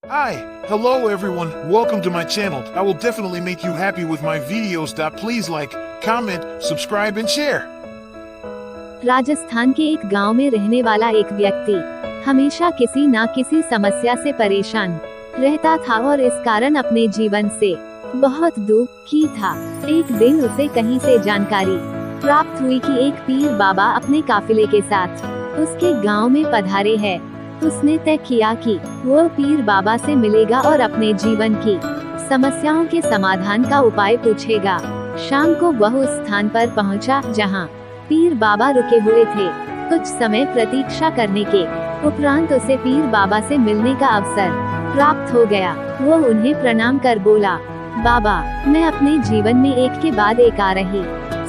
Hi, hello everyone, welcome to my channel. I will definitely make you happy with my videos. Please like, comment, subscribe and share. Rajasthan के एक गांव में रहने वाला एक व्यक्ति हमेशा किसी न किसी समस्या से परेशान रहता था और इस कारण अपने जीवन से बहुत दुखी था। एक दिन उसे कहीं से जानकारी प्राप्त हुई कि एक पीर बाबा अपने काफिले के साथ उसके गांव में पधारे हैं। उसने तय किया कि वो पीर बाबा से मिलेगा और अपने जीवन की समस्याओं के समाधान का उपाय पूछेगा। शाम को वह उस स्थान पर पहुंचा जहां पीर बाबा रुके हुए थे। कुछ समय प्रतीक्षा करने के उपरांत उसे पीर बाबा से मिलने का अवसर प्राप्त हो गया। वो उन्हें प्रणाम कर बोला, बाबा, मैं अपने जीवन में एक के बाद एक आ रही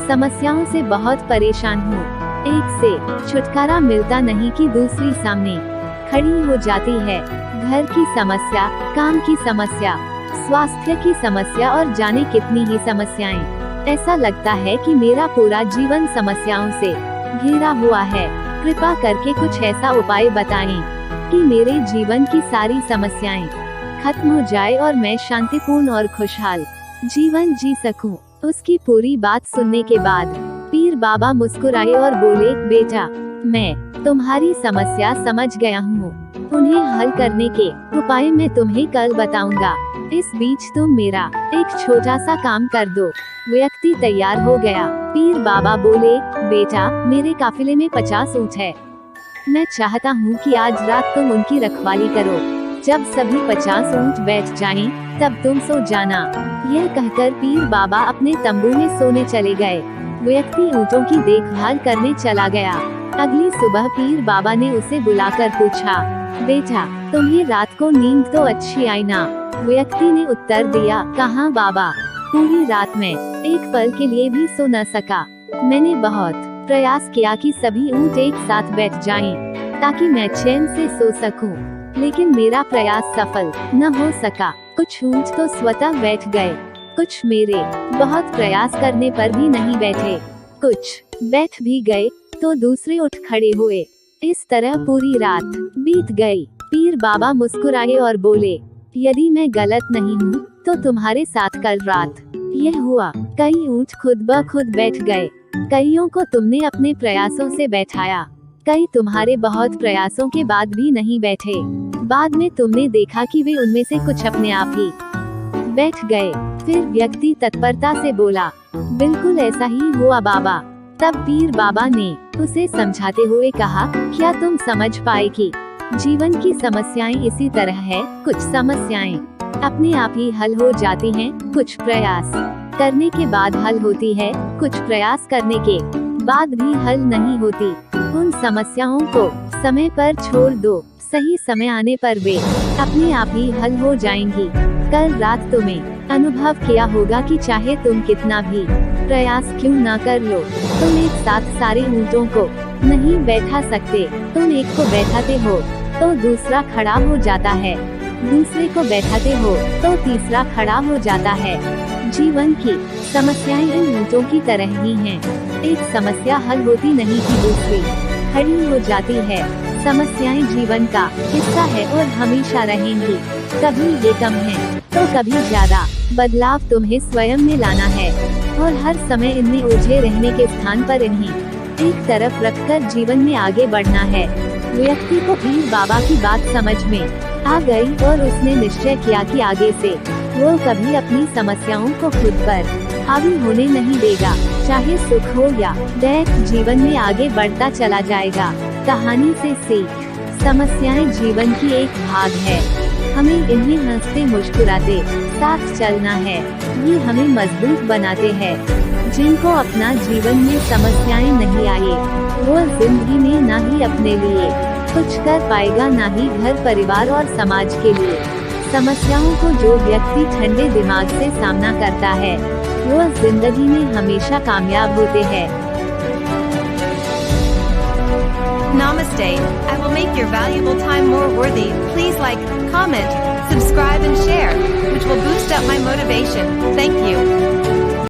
समस्याओं से बहुत परेशान हूँ। एक से छुटकारा मिलता नहीं कि दूसरी सामने खड़ी हो जाती है। घर की समस्या, काम की समस्या, स्वास्थ्य की समस्या और जाने कितनी ही समस्याएं। ऐसा लगता है कि मेरा पूरा जीवन समस्याओं से घिरा हुआ है। कृपा करके कुछ ऐसा उपाय बताएं कि मेरे जीवन की सारी समस्याएं खत्म हो जाए और मैं शांतिपूर्ण और खुशहाल जीवन जी सकूं। उसकी पूरी बात सुनने के बाद पीर बाबा मुस्कुराए और बोले, बेटा, मैं तुम्हारी समस्या समझ गया हूँ। उन्हें हल करने के उपाय मैं तुम्हें कल बताऊंगा। इस बीच तुम मेरा एक छोटा सा काम कर दो। व्यक्ति तैयार हो गया। पीर बाबा बोले, बेटा, मेरे काफिले में 50 ऊंट है। मैं चाहता हूँ कि आज रात तुम उनकी रखवाली करो। जब सभी 50 ऊंट बैठ जाएं, तब तुम सो जाना। यह कहकर पीर बाबा अपने तंबू में सोने चले गए। व्यक्ति ऊँटों की देखभाल करने चला गया। अगली सुबह पीर बाबा ने उसे बुलाकर पूछा, बेटा, तुम्हें रात को नींद तो अच्छी आई ना? व्यक्ति ने उत्तर दिया, कहाँ बाबा, पूरी रात में एक पल के लिए भी सो न सका। मैंने बहुत प्रयास किया कि सभी ऊँट एक साथ बैठ जाएं, ताकि मैं चैन से सो सकूं, लेकिन मेरा प्रयास सफल न हो सका। कुछ ऊँट तो स्वतः बैठ गए, कुछ मेरे बहुत प्रयास करने पर भी नहीं बैठे। कुछ बैठ भी गए तो दूसरे उठ खड़े हुए। इस तरह पूरी रात बीत गई। पीर बाबा मुस्कुराए और बोले, यदि मैं गलत नहीं हूँ तो तुम्हारे साथ कल रात यह हुआ। कई ऊँट खुद ब खुद बैठ गए। कईयों को तुमने अपने प्रयासों से बैठाया। कई तुम्हारे बहुत प्रयासों के बाद भी नहीं बैठे। बाद में तुमने देखा कि वे उनमें से कुछ अपने आप ही बैठ गए। फिर व्यक्ति तत्परता से बोला, बिल्कुल ऐसा ही हुआ बाबा। तब पीर बाबा ने उसे समझाते हुए कहा, क्या तुम समझ पाए कि जीवन की समस्याएं इसी तरह है? कुछ समस्याएं अपने आप ही हल हो जाती हैं, कुछ प्रयास करने के बाद हल होती है, कुछ प्रयास करने के बाद भी हल नहीं होती। उन समस्याओं को समय पर छोड़ दो, सही समय आने पर वे अपने आप ही हल हो जाएंगी। कल रात तुम्हें अनुभव किया होगा कि चाहे तुम कितना भी प्रयास क्यों ना कर लो, तुम एक साथ सारे ऊँटों को नहीं बैठा सकते। तुम एक को बैठाते हो तो दूसरा खड़ा हो जाता है, दूसरे को बैठाते हो तो तीसरा खड़ा हो जाता है। जीवन की समस्याएं इन ऊँटों की तरह ही हैं। एक समस्या हल होती नहीं कि दूसरी खड़ी हो जाती है। समस्याएं जीवन का हिस्सा है और हमेशा रहेंगी। कभी ये कम है तो कभी ज्यादा। बदलाव तुम्हें स्वयं में लाना है और हर समय इनमें उलझे रहने के स्थान पर इन्हें एक तरफ रखकर जीवन में आगे बढ़ना है। व्यक्ति को पीर बाबा की बात समझ में आ गई और उसने निश्चय किया कि आगे से वो कभी अपनी समस्याओं को खुद पर हावी होने नहीं देगा। चाहे सुख हो या दुख, जीवन में आगे बढ़ता चला जाएगा। कहानी से सीख, समस्याएं जीवन की एक भाग है। हमें इन्हें हंसते मुस्कुराते साथ चलना है। ये हमें मजबूत बनाते हैं। जिनको अपना जीवन में समस्याएं नहीं आए, वो जिंदगी में ना ही अपने लिए कुछ कर पाएगा, ना ही घर परिवार और समाज के लिए। समस्याओं को जो व्यक्ति ठंडे दिमाग से सामना करता है, वो जिंदगी में हमेशा कामयाब होते हैं। Namaste. I will make your valuable time more worthy. Please like, comment, subscribe and share, which will boost up my motivation. Thank you.